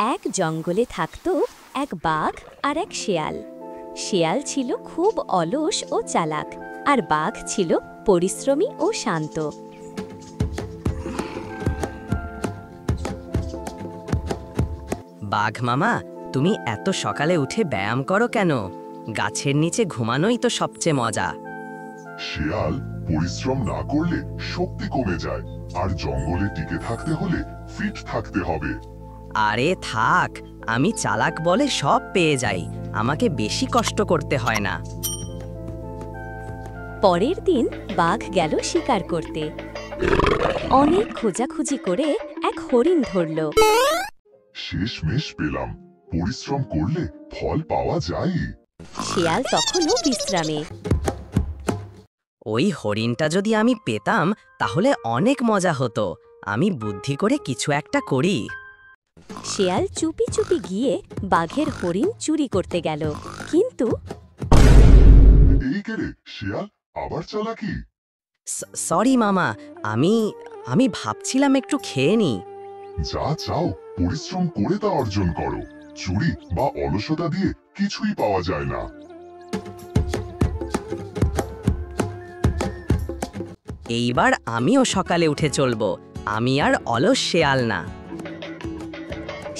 এক জঙ্গলে থাকত এক বাঘ আর এক শেয়াল। শেয়াল ছিল খুব অলস ও চালাক, আর বাঘ ছিল পরিশ্রমী ও শান্ত। বাঘ মামা, তুমি এত সকালে উঠে ব্যায়াম করো কেন? গাছের নিচে ঘুমানোই তো সবচেয়ে মজা। শিয়াল, পরিশ্রম না করলে শক্তি কমে যায়, আর জঙ্গলে টিকে থাকতে হলে ফিট থাকতে হবে। আরে থাক, আমি চালাক বলে সব পেয়ে যাই, আমাকে বেশি কষ্ট করতে হয় না। পরের দিন বাঘ গেল শিকার করতে। অনেক খোঁজাখুঁজি করে এক হরিণ ধরল। শেষমেশ পেলাম, পরিশ্রম করলে ফল পাওয়া যায়। শিয়াল তখনও বিশ্রামে। ওই হরিণটা যদি আমি পেতাম তাহলে অনেক মজা হতো। আমি বুদ্ধি করে কিছু একটা করি। শিয়াল চুপি চুপি গিয়ে বাঘের হরিণ চুরি করতে গেল, কিন্তু এই কেরে শিয়াল, আবার চালাকি? সরি মামা, আমি ভাবছিলাম একটু খেয়ে নি। যা চাও পরিশ্রম করে তা অর্জন করো, চুরি বা অলসতা দিয়ে কিছুই পাওয়া যায় না। এইবার আমিও সকালে উঠে চলবো, আমি আর অলস শেয়াল না।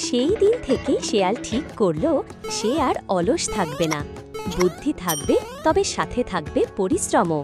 সেই দিন থেকেই শেয়াল ঠিক করল সে আর অলস থাকবে না, বুদ্ধি থাকবে, তবে সাথে থাকবে পরিশ্রমও।